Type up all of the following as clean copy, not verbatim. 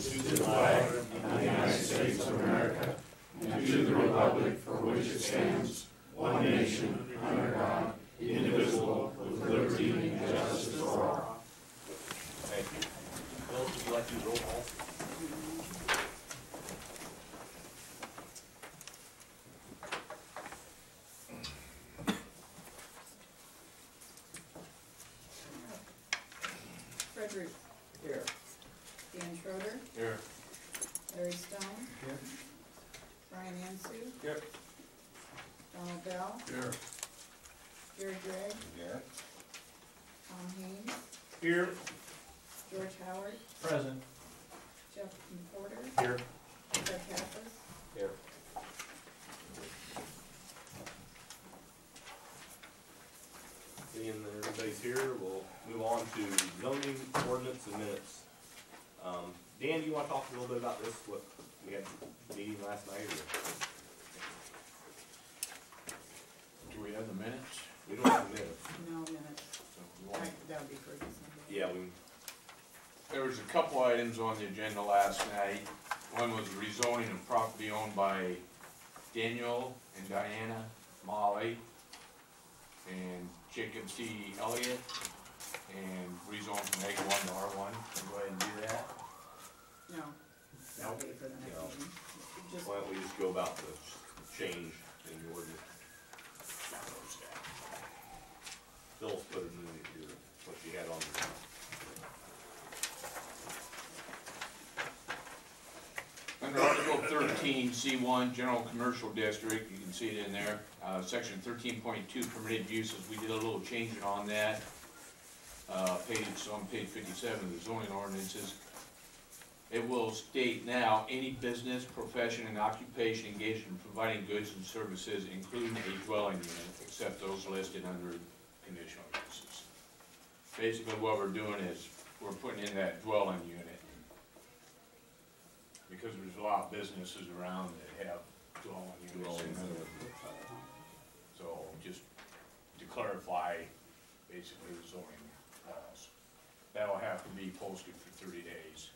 to the flag of the United States of America, and to the republic for which it stands, one nation, under God, indivisible, with liberty and justice for all. Thank you. Bill, would you like to do roll call? Rooth. Here. Dan Schroeder. Here. Larry Stone. Here. Brian Anseeuw. Here. Donald Bell. Here. Gregg. Here. Tom Haines. Here. George Howard. Present. Jeff McWhorter. Here. Craig Pappas. Here. Being that everybody's here, we'll move on to zoning ordinance and minutes. Dan, do you want to talk a little bit about this? What we had a meeting last night? Or? Do we have the minutes? We don't have the minutes. No minutes. So we want- That would be for December. Yeah, we. There was a couple items on the agenda last night. One was rezoning of property owned by Daniel and Diana Molly and Jacob C. Elliott, and rezone from A1 to R1. Can we go ahead and do that? No. That'll be for the next No. meeting. Just, Why don't we just go about the change in the ordinance? Bill's put it in your, what you had on there. Under Article 13, C1, General Commercial District, you can see it in there, Section 13.2, permitted uses, we did a little changing on that. On page 57 of the zoning ordinances. It will state now, any business, profession, and occupation engaged in providing goods and services, including a dwelling unit, except those listed under conditional uses. Basically what we're doing is, we're putting in that dwelling unit. Because there's a lot of businesses around that have dwelling units in them. So just to clarify, basically the zoning laws. That'll have to be posted for 30 days.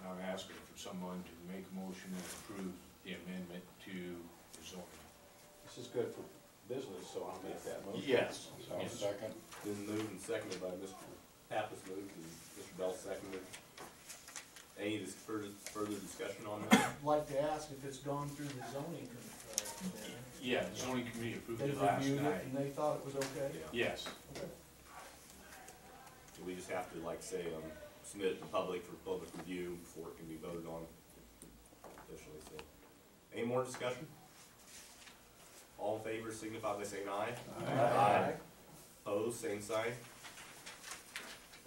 And I'm asking for someone to make a motion and approve the amendment to the zoning. This is good for business, so I'll make that motion. Yes. So I'll second. Been moved and seconded by Mr. Pappas, moved and Mr. Bell seconded. Any further discussion on that? I'd like to ask if it's gone through the zoning committee. Yeah, the zoning committee approved They it last reviewed it night. and they thought it was okay? Yeah. Yes. Okay. So we just have to, like, say, submit it to public for public review before it can be voted on officially, so. Any more discussion? All in favor signify by saying aye. Aye. Opposed, same sign.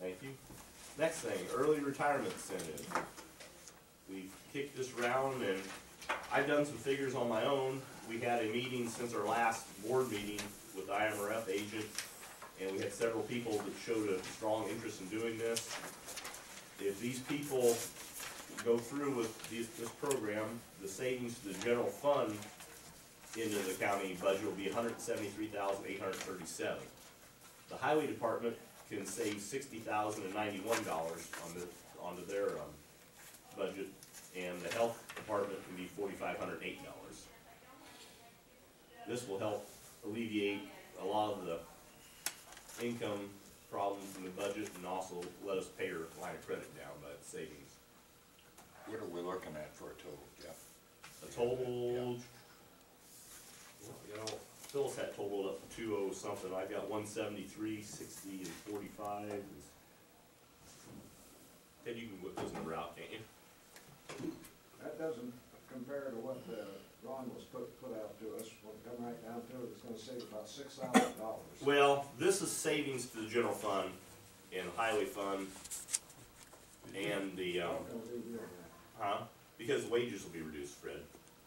Thank you. Next thing, early retirement incentive. We've kicked this around and I've done some figures on my own. We had a meeting since our last board meeting with the IMRF agent, and we had several people that showed a strong interest in doing this. If these people go through with this program, the savings to the general fund into the county budget will be $173,837. The highway department can save $60,091 onto their budget, and the health department can be $4,508. This will help alleviate a lot of the income problems in the budget and also let us pay our line of credit down by the savings. What are we looking at for a total, Jeff? A total, you know, Phyllis had totaled up to 20 something. I've got 173, 60, and 45. Ted, you can whip those number out, can't you? That doesn't compare to what Ron was put out to us. When it come right down to it, it's gonna save about $6,000. Well, this is savings to the general fund and highway fund and the, because wages will be reduced, Fred.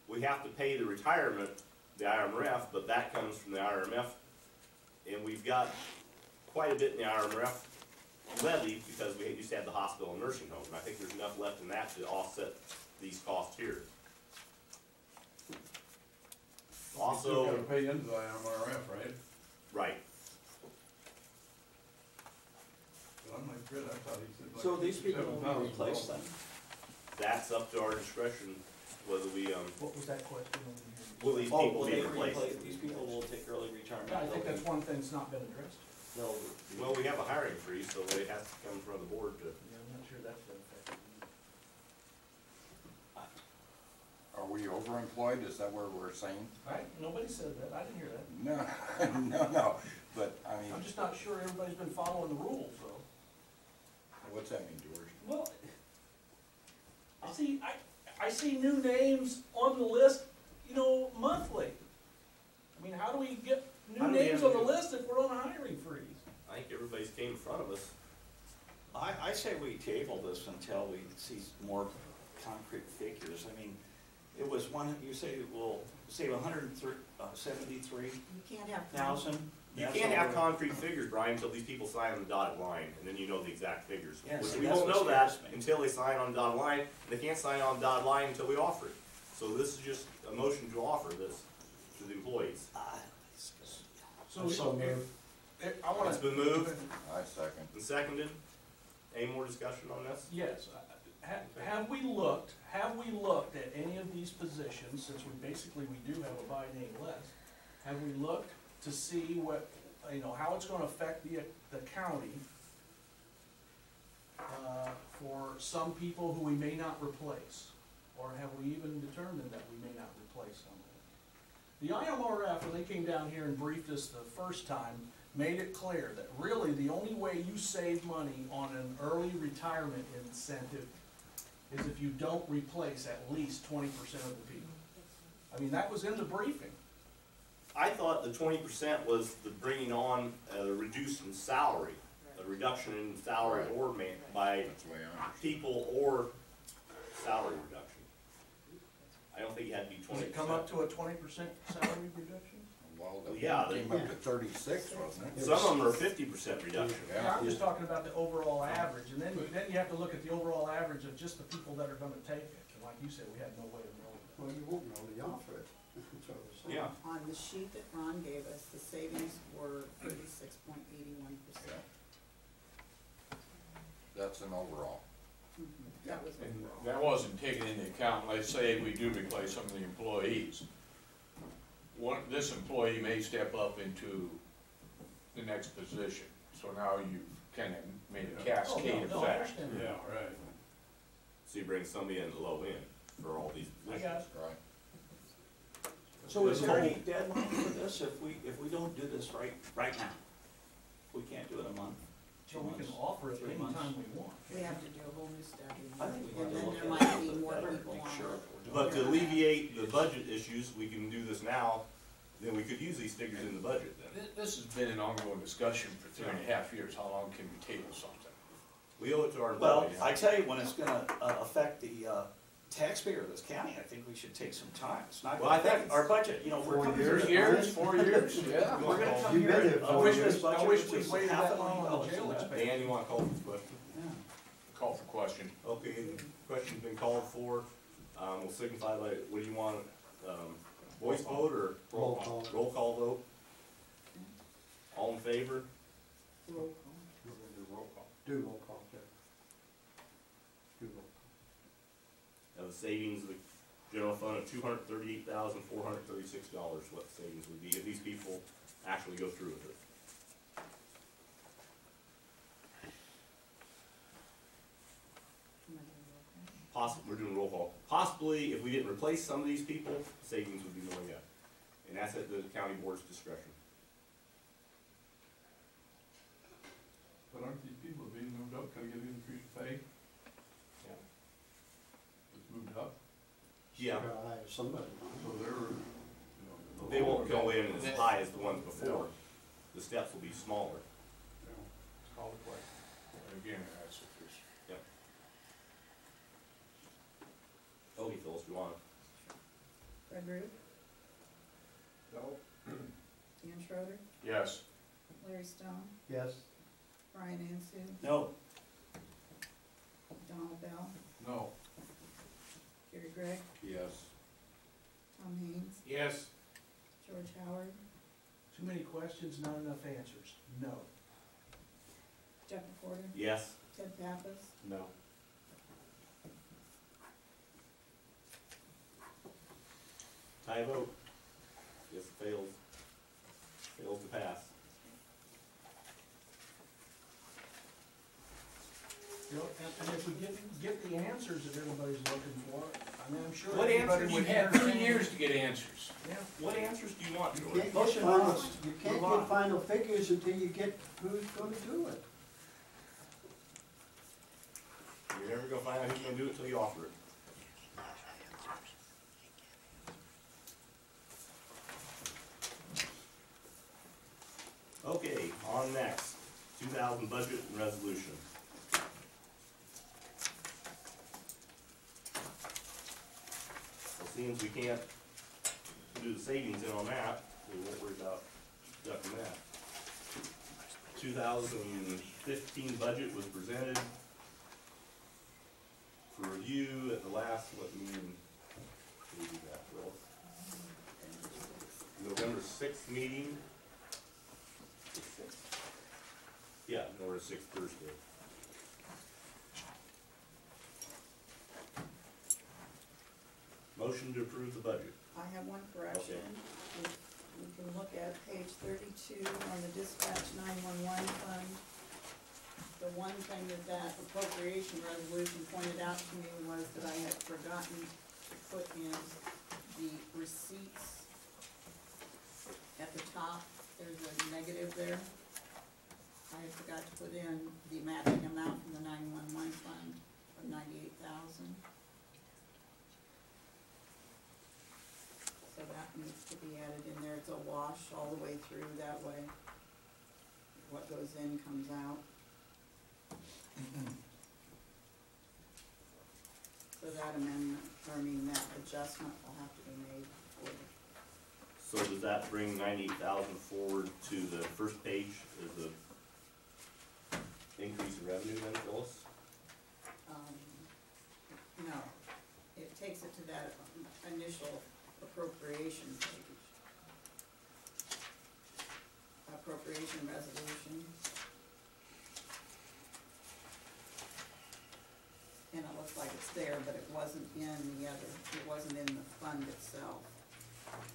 We have to pay the retirement, the IRMF, but that comes from the IRMF, and we've got quite a bit in the IRMF levy because we used to have the hospital and nursing home, and I think there's enough left in that to offset these costs here. Also, You gotta pay into the IMRF, right? right. But I'm like, Fred, I thought he said like So these people will be $57,000. replaced then? that's up to our discretion, whether we, What was that question? will these Oh, people will be they replaced? replace, these people will take early retirement. Yeah, I think They'll that's be- one thing that's not been addressed. they'll be- Well, we have a hiring freeze, so it has to come from the board to, Yeah, I'm not sure that's been affected. Are we overemployed? Is that what we're saying? Right, nobody said that, I didn't hear that. No, no, but I mean, I'm just not sure everybody's been following the rules, though. what's that mean, George? Well, I see new names on the list, you know, monthly. I mean, how do we get How new do we names have on the new- list if we're on a hiring freeze? I think everybody's came in front of us. I say we table this until we see more concrete figures. I mean, it was one, you say we'll save 173,000. You can't have. You can't have concrete figures, Brian, until these people sign on the dotted line, and then you know the exact figures. Yeah, Which see, we that's won't what know that scares me. until they sign on the dotted line, and they can't sign on the dotted line until we offer it. So this is just a motion to offer this to the employees. So I wanna. It's been moved I second. and seconded. Any more discussion on this? Yes, have we looked at any of these positions, since we do have a by name list? Have we looked to see what, you know, how it's gonna affect the county for some people who we may not replace? Or have we even determined that we may not replace some of them? The IMRF, when they came down here and briefed us the first time, made it clear that really the only way you save money on an early retirement incentive is if you don't replace at least 20% of the people. I mean, that was in the briefing. I thought the 20% was the bringing on a reduced in salary, a reduction in salary or by That's the way I understand. people or salary reduction. I don't think it had to be 20%. Does it come up to a 20% salary reduction? Well, the Yeah, came up to 36, wasn't it? Some of them are 50% reduction. Yeah, I'm just talking about the overall average, and then you have to look at the overall average of just the people that are gonna take it. And like you said, we had no way of knowing. Well, you won't know the offer it. Yeah. On the sheet that Ron gave us, the savings were 36.81%. That's an overall. That was And overall. that wasn't taken into account, let's say we do replace some of the employees. This employee may step up into the next position, so now you've kind of made a cascade Oh, no, I effect. understand. right. So you bring somebody in low end for all these I positions. got it. Right. So is there any deadline for this if we don't do this right now? We can't do it a month, So we can offer it 3 months. anytime we want. We have to do a whole new study. I think we And need to then look there at might it be a little more better, people make on sure it. we're doing But to it. alleviate the budget issues, we can do this now, then we could use these figures in the budget then. This has been an ongoing discussion for 3.5 years, how long can we table something? We owe it to our Well, employees. I tell you, when it's gonna affect the taxpayer of this county, I think we should take some time. It's not Well, gonna I think affect our budget, you know, we're 4 coming years. here. 4 years, yeah. We're gonna come You've been here there and 4 push years. this budget. I wish which we'd is waited half that $1 long million on the jail dollars. expense. Dan, you want to call for this question? Yeah. Call for question. Okay, question's been called for. We'll signify by, what do you want, voice vote or Roll call. roll call vote? All in favor? Roll call. We're gonna do roll call. Do roll call, Jeff. Do roll Of the savings of the general fund of $238,436, what the savings would be if these people actually go through with it. Am I doing roll call? We're doing roll call. Possibly, if we didn't replace some of these people, savings would be more yet. And that's at the county board's discretion. But aren't these people being moved up, gonna get increased pay? Yeah. It's moved up, Yeah, Gotta hire somebody. so they're, you know. they won't go in as high as the ones before. The steps will be smaller. Call the question. Again, that's if there's. Okay, Phil, if you want. Gregg Rooth, No, Dan Schroeder, Yes. Larry Stone, Yes. Brian Anseeuw, No, Donald Bell, No, Gregg, Yes. Tom Haines, Yes. George Howard, Too many questions, not enough answers. No. Jeff McWhorter, Yes. Ted Pappas, No. tie vote. Guess it fails to pass. You know, and if we get the answers that everybody's looking for, I mean, I'm sure What everybody answers would We had 3 entertain- years to get answers. Yeah. What answers do you want, You George? can't Motion get final, passed. you can't Move on. get final figures until you get who's gonna do it. You're never gonna find out who's gonna do it until you offer it. Okay, on next, 2000 budget and resolution. Well, seems we can't do the savings in on that, we won't worry about deducting that. 2015 budget was presented for review at the last, what meeting? Did we do that, Will? November 6th meeting. Yeah, November 6th Thursday. Motion to approve the budget. I have one correction. You can look at page 32 on the dispatch 911 fund. The one thing that appropriation resolution pointed out to me was that I had forgotten to put in the receipts at the top. There's a negative there. I forgot to put in the matching amount from the 911 fund of $98,000. So that needs to be added in there. It's a wash all the way through that way. What goes in comes out. So that amendment, that adjustment will have to be made for the. So does that bring 98,000 forward to the first page as the increase in revenue then, Phyllis? No, it takes it to that initial appropriation page. Appropriation resolution. And it looks like it's there, but it wasn't in the other, it wasn't in the fund itself.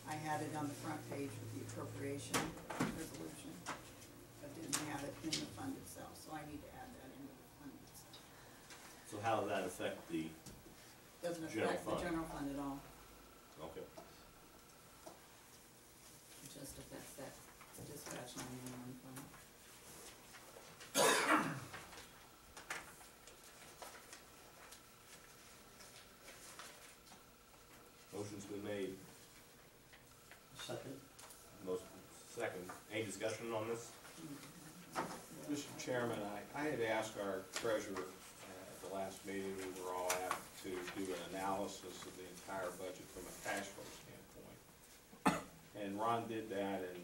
I had it on the front page with the appropriation resolution, but didn't have it in the fund itself, so I need to add that into the fund itself. So how does that affect the, Doesn't General affect the fund. general fund at all, okay. it just affects that dispatch 911 fund. Motion's been made. Second. Most, second. Any discussion on this? Mr. Chairman, I had asked our treasurer at the last meeting, we were all asked to do an analysis of the entire budget from a cash flow standpoint. And Ron did that, and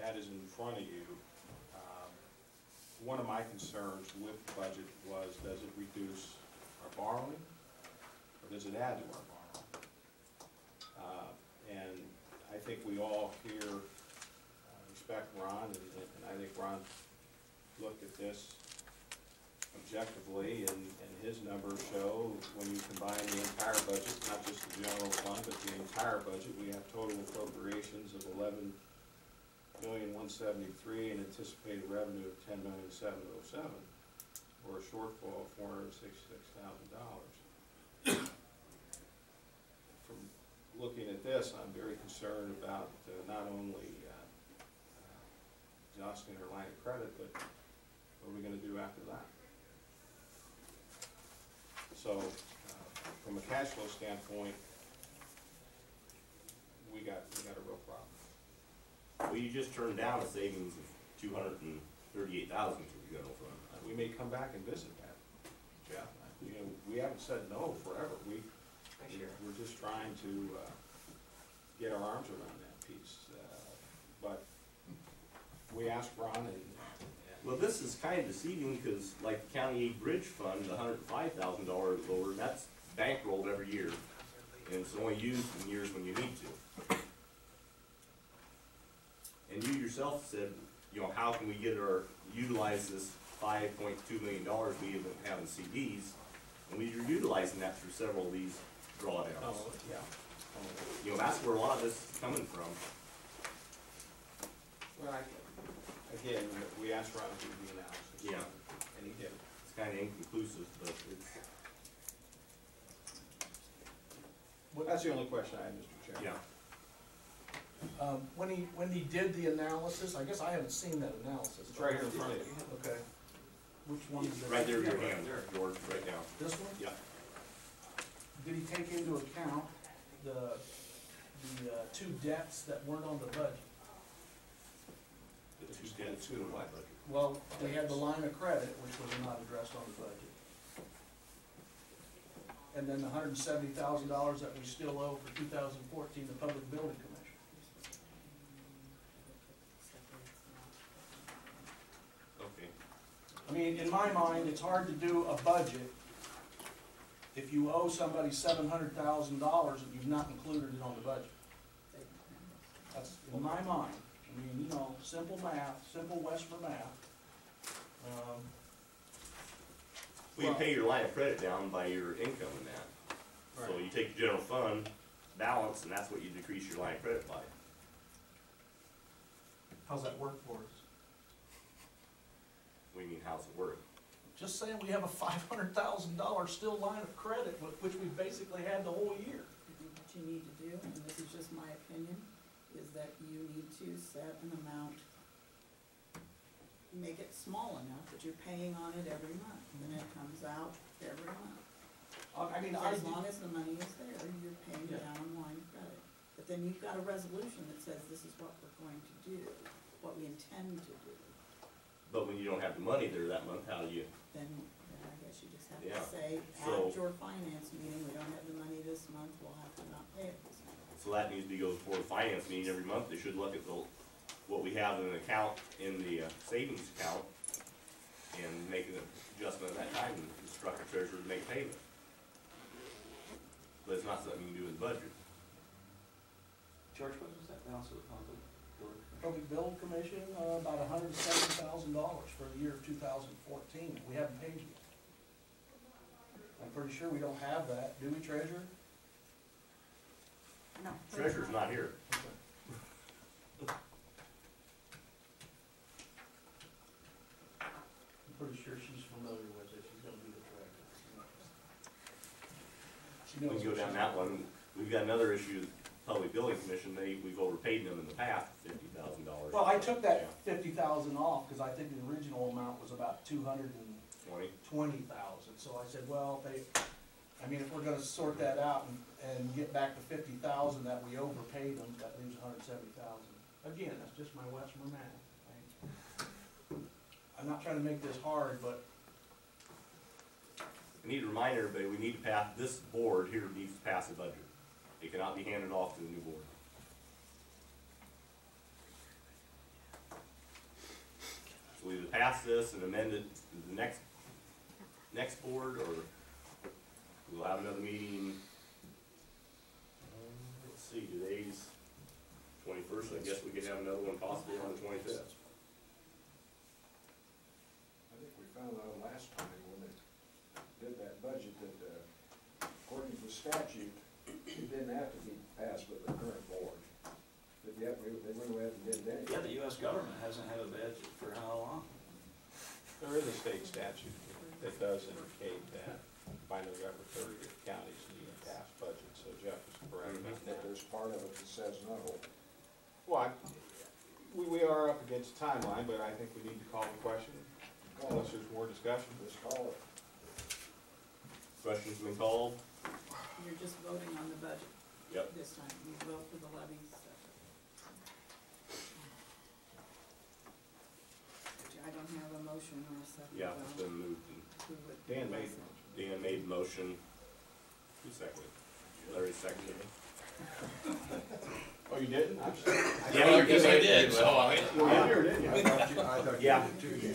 that is in front of you. One of my concerns with the budget was, does it reduce our borrowing, or does it add to our borrowing? And I think we all here respect Ron, and I think Ron looked at this objectively, and his numbers show when you combine the entire budget, not just the general fund, but the entire budget, we have total appropriations of $11,173,000 and anticipated revenue of $10,707,000, or a shortfall of $466,000. From looking at this, I'm very concerned about not only adjusting our line of credit, but what are we gonna do after that? So, from a cash flow standpoint, we got a real problem. Well, you just turned down a savings of $238,000 for the general fund. We may come back and visit that, Jeff. You know, we haven't said no forever. We're just trying to get our arms around that piece. But we asked Ron and Well, this is kind of deceiving, because like the County Aid Bridge Fund, the $105,000 lower, that's bankrolled every year, and it's only used in years when you need to. And you yourself said, you know, how can we utilize this $5.2 million we even have in CDs, and we're utilizing that through several of these drawdowns. oh, yeah. You know, that's where a lot of this is coming from. Well, again, we asked Ron to do the analysis. Yeah. And he did. It's kinda inconclusive, but it's, Well, that's the only question I had, Mr. Chairman. yeah. When he did the analysis, I guess I haven't seen that analysis. It's right here in front of you. Okay. Which one is it? Right there in your hand, George, right now. This one? Yeah. Did he take into account the two debts that weren't on the budget? The two to what? Well, they had the line of credit, which was not addressed on the budget. And then the $170,000 that we still owe for 2014, the Public Building Commission. Okay. I mean, in my mind, it's hard to do a budget if you owe somebody $700,000 and you've not included it on the budget. That's in my mind. I mean, you know, simple math, simple Westmer math. Well, you pay your line of credit down by your income in that. So Right. you take the general fund balance, and that's what you decrease your line of credit by. How's that work for us? What do you mean, how's it work? Just saying we have a $500,000 still line of credit, which we basically had the whole year. I think what you need to do, and this is just my opinion, is that you need to set an amount, make it small enough that you're paying on it every month, and then it comes out every month. I mean, As long as the money is there, you're paying Yeah. down on line of credit. But then you've got a resolution that says this is what we're going to do, what we intend to do. But when you don't have the money there that month, how do you? Then I guess you just have Yeah. to say, So- at your finance meeting, we don't have the money this month, we'll have to not pay it this month. So that needs to go before the finance meeting every month. They should look at what we have in an account, in the savings account, and make an adjustment at that time and instruct the treasurer to make payment. But it's not something you can do in the budget. George, what was that balance of the public? Public Building Commission, about $170,000 for the year of 2014. We haven't paid yet. I'm pretty sure we don't have that, do we, Treasurer? No. Treasurer's not here. I'm pretty sure she's familiar with it, she's gonna be the treasurer. She We knows can go what down she's that doing. one. We've got another issue, Public Building Commission, we've overpaid them in the past, $50,000. Well, I took that 50,000 off, because I think the original amount was about 220,000, so I said, well, if we're gonna sort that out and get back to 50,000 that we overpaid them, that leaves 170,000. Again, that's just my Westmer math. I'm not trying to make this hard, but I need to remind everybody, we need to pass, this board here needs to pass a budget. It cannot be handed off to the new board. So we either pass this and amend it to the next board, or we'll have another meeting. Let's see, today's 21st, I guess we could have another one possibly on the 25th. I think we found out last time when they did that budget that, according to the statute, it didn't have to be passed with the current board. But yet, they went ahead and did it anyway. Yeah, the US government hasn't had a budget for how long? There is a state statute that does indicate that by November 30th, counties need a passed budget, so Jeff is correct. That there's part of it that says no. Well, we are up against the timeline, but I think we need to call the question, unless there's more discussion. Just call it. Questions been called? You're just voting on the budget Yep. this time, you vote for the levies. I don't have a motion or a second. Yeah, it's been moved. Who would- Dan made Dan made the motion. Who seconded? Larry seconded it. Oh, you didn't? I'm sorry. Yeah, I you guess I made it. did, so I. You were here, didn't you? I thought you Yeah. did too.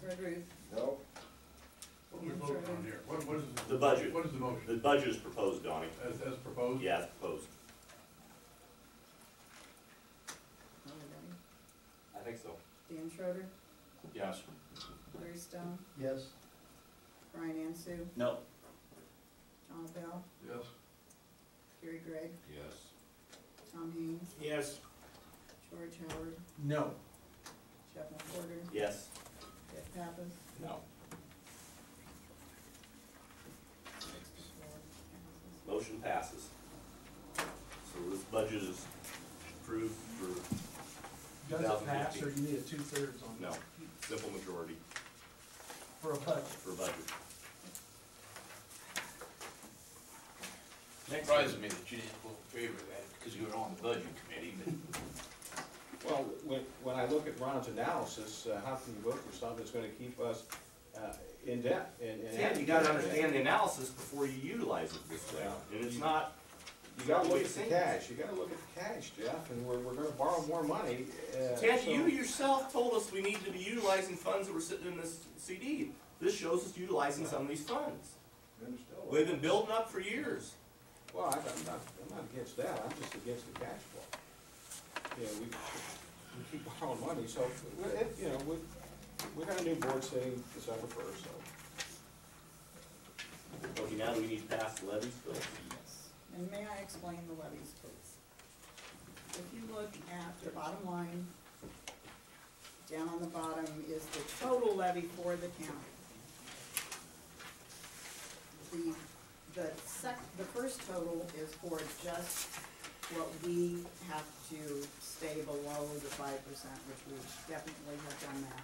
Fred Rooth, No, What are we voting on here? What is? The budget. What is the motion? The budget is proposed, Donnie. As proposed? Yeah, it's proposed. everybody, I think so. Dan Schroeder, Yes. Larry Stone, Yes. Brian Anseeuw, No. John Bell, Yes. Gary Gregg, Yes. Tom Haines, Yes. George Howard, No. Jeff McWhorter, Yes. Jeff Pappas, No. Motion passes. So this budget is approved for, Does it pass, 2015. or you need a 2/3 on no, simple majority for a budget? for budget. It surprises me that you didn't vote in favor of that, because you were on the budget committee, but Well, when I look at Ron's analysis, how can you vote for something that's gonna keep us, in debt and? Yeah, you gotta understand the analysis before you utilize it this way, and it's not. You gotta look at the cash, you gotta look at the cash, Jeff, and we're gonna borrow more money, Ted, so- you yourself told us we need to be utilizing funds that were sitting in this CD. This shows us utilizing some of these funds. And still, We've been building up for years. Well, I'm not against that, I'm just against the cash flow. You know, we keep borrowing money, so, we got a new board sitting December 1st, so. Okay, now do we need to pass the levies, Bill? yes. And may I explain the levies, please? If you look at the bottom line, down on the bottom is the total levy for the county. The first total is for just what we have to stay below the 5%, which we definitely have done that.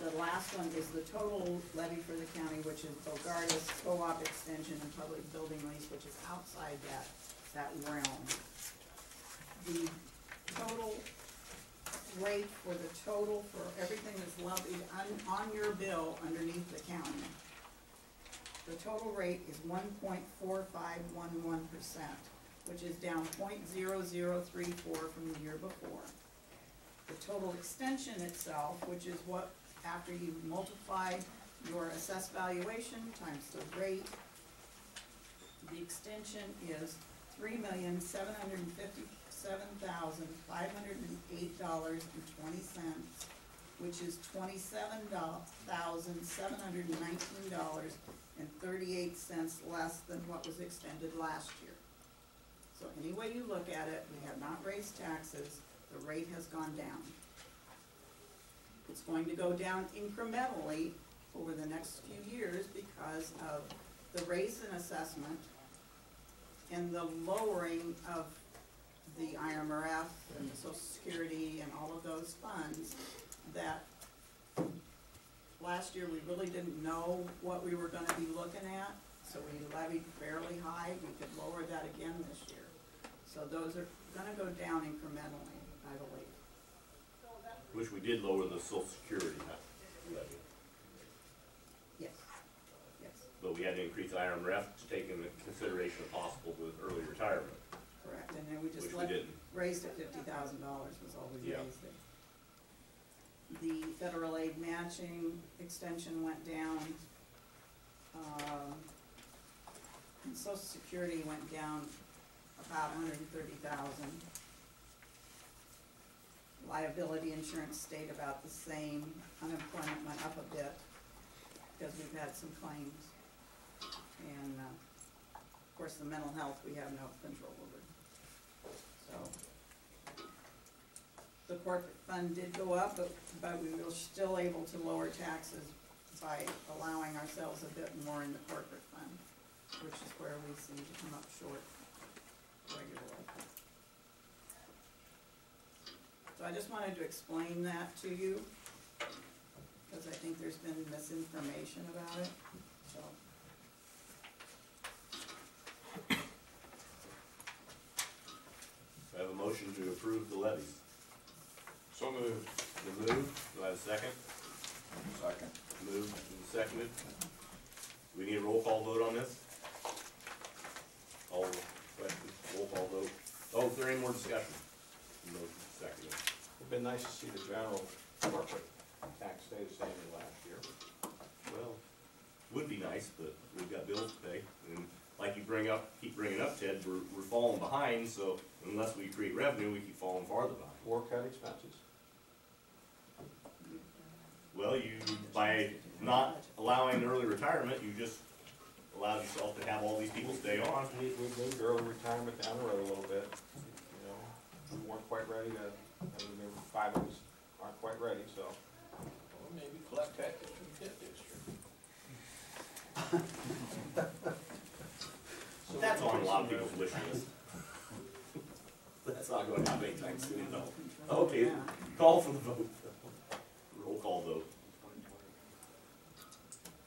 The last one is the total levy for the county, which is Bogartis, co-op extension, and public building lease, which is outside that realm. The total rate for the total for everything that's levied on your bill underneath the county, the total rate is 1.4511%, which is down 0.0034 from the year before. The total extension itself, which is what, after you multiply your assessed valuation times the rate, the extension is $3,757,508.20, which is $27,719.38 less than what was extended last year. So any way you look at it, we have not raised taxes, the rate has gone down. It's going to go down incrementally over the next few years because of the raise in assessment and the lowering of the IMRF and the Social Security and all of those funds that last year we really didn't know what we were gonna be looking at, so we levied fairly high. We could lower that again this year. So those are gonna go down incrementally, I believe. Which we did lower the Social Security levy, Yes, yes, but we had to increase IRMRF to take into consideration of possible with early retirement, correct. And then we which just we didn't. raised it $50,000 was all we Yeah. raised it. The federal aid matching extension went down. And Social Security went down about 130,000. Liability insurance stayed about the same. Unemployment went up a bit because we've had some claims. And, of course, the mental health we have no control over. So, the corporate fund did go up, but we were still able to lower taxes by allowing ourselves a bit more in the corporate fund, which is where we seem to come up short regularly. So I just wanted to explain that to you, because I think there's been misinformation about it, so. I have a motion to approve the levies. so moved. The move, do I have a second? Second. Moved and seconded. We need a roll call vote on this? All questions, roll call vote. Oh, is there any more discussion? Motion seconded. It'd been nice to see the general corporate tax stay the same as last year. Well, would be nice, but we've got bills to pay, and like you keep bringing up, Ted, we're falling behind, so unless we create revenue, we keep falling farther behind. Or cut expenses. Well, you, by not allowing early retirement, you just allowed yourself to have all these people stay on. We moved early retirement down the road a little bit, you know, we weren't quite ready to, I mean, there were 5 of us aren't quite ready, so. Well, maybe collect taxes from the fifth district. That's on a lot of people's wish list. That's not going to happen anytime soon, though. Okay, call for the vote. Roll call vote.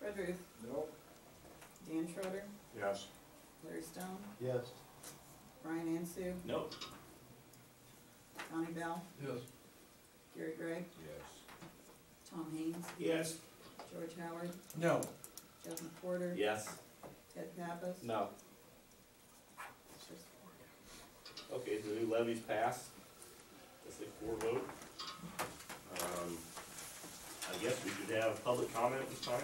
Fred Rooth, No, Dan Schroeder, Yes. Larry Stone, Yes. Brian Anseeuw, No. Connie Bell, Yes. Gary Gregg, Yes. Tom Haines, Yes. George Howard, No. Jeff McWhorter, Yes. Ted Pappas. No. Okay, the new levies pass. That's a 4 vote. I guess we should have public comment this time.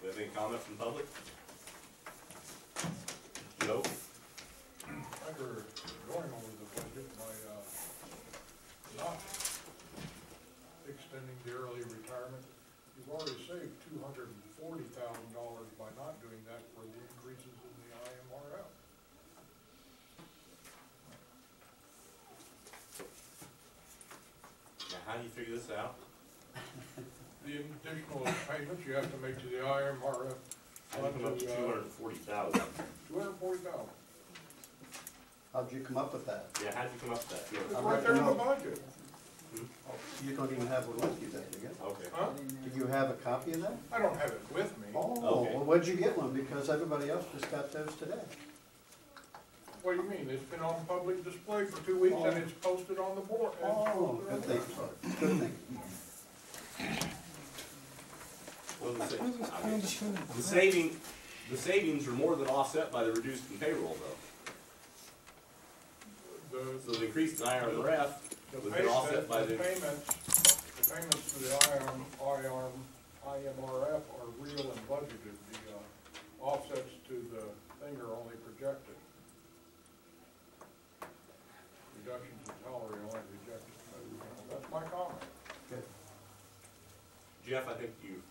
Do we have any comment from public? Joe? After going over the budget by, not extending the early retirement, you've already saved $240,000 by not doing that for the increases in the IMRF. Now, how do you figure this out? The additional payments you have to make to the IMRF, How do you come up to 240,000? 240,000. How'd you come up with that? Yeah, how'd you come up with that? It's I'd right like there to in the know. budget. You don't even have one with you then, do you? Okay. Huh? Do you have a copy of that? I don't have it with me. Oh, Okay. well, where'd you get one? Because everybody else just got theirs today. What do you mean? It's been on public display for 2 weeks and it's posted on the board. and it's Oh, posted on good the thing, website. good thing. Well, the savings are more than offset by the reduced in payroll, though. So the increase in IRF was been offset by the. The payments to the IMRF are real and budgeted. The offsets to the thing are only projected. Reductions in salary are only projected. That's my comment. Jeff, I think you.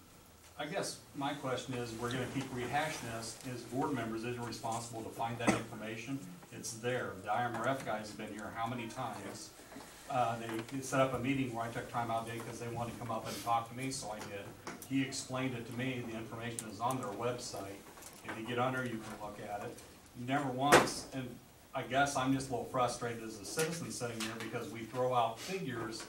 I guess my question is, we're gonna keep rehashing this, as board members, is responsible to find that information. It's there. The IMRF guys have been here how many times? They set up a meeting where I took time out day because they wanted to come up and talk to me, so I did. He explained it to me, the information is on their website. If you get on there, you can look at it. Never once, and I guess I'm just a little frustrated as a citizen sitting here because we throw out figures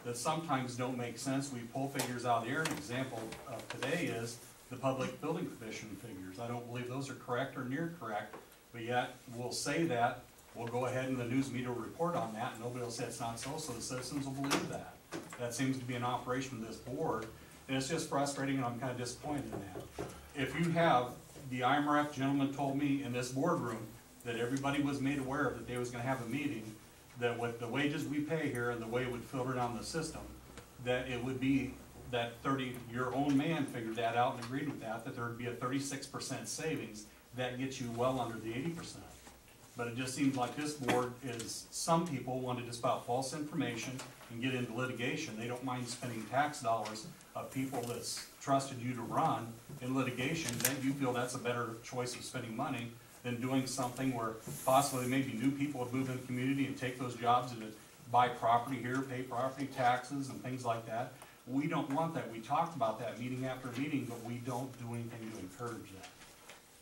that sometimes don't make sense. We pull figures out of the air. An example of today is the Public Building Commission figures. I don't believe those are correct or near correct, but yet we'll say that, we'll go ahead and the news media will report on that, and nobody will say it's not so the citizens will believe that. That seems to be an operation of this board, and it's just frustrating, and I'm kind of disappointed in that. If you have, the IMRF gentleman told me in this boardroom that everybody was made aware of that they was gonna have a meeting, that with the wages we pay here and the way it would filter down the system, that it would be that your own man figured that out and agreed with that there would be a 36% savings. That gets you well under the 80%. But it just seems like this board is, some people want to just about false information and get into litigation. They don't mind spending tax dollars of people that's trusted you to run in litigation, then you feel that's a better choice of spending money than doing something where possibly maybe new people would move in the community and take those jobs and buy property here, pay property taxes and things like that. We don't want that. We talked about that meeting after meeting, but we don't do anything to encourage that.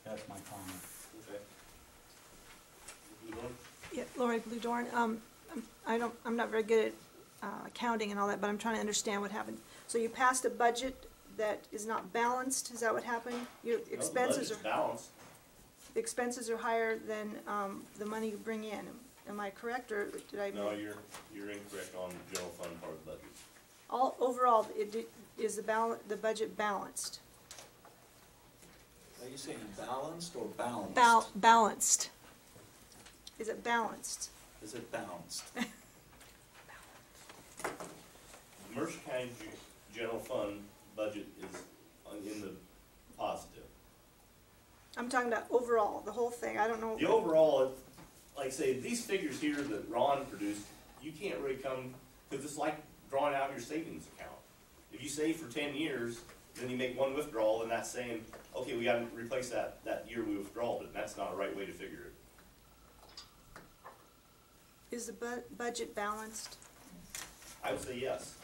That's my comment. Okay. Yeah, Lori Blue Dorn. I'm not very good at accounting and all that, but I'm trying to understand what happened. So you passed a budget that is not balanced. Is that what happened? Your expenses are balanced. the expenses are higher than the money you bring in. Am I correct, or did I? No, you're incorrect on the general fund part of the budget. All overall, is the budget balanced? Are you saying balanced or balanced? Balanced. Is it balanced? Is it balanced? Mercer County general fund budget is in the positive. I'm talking about overall, the whole thing. I don't know. The overall, like I say, these figures here that Ron produced, you can't really come, because it's like drawing out your savings account. If you save for 10 years, then you make one withdrawal, and that's saying, okay, we gotta replace that year we withdrawal, but that's not a right way to figure it. Is the budget balanced? I would say yes.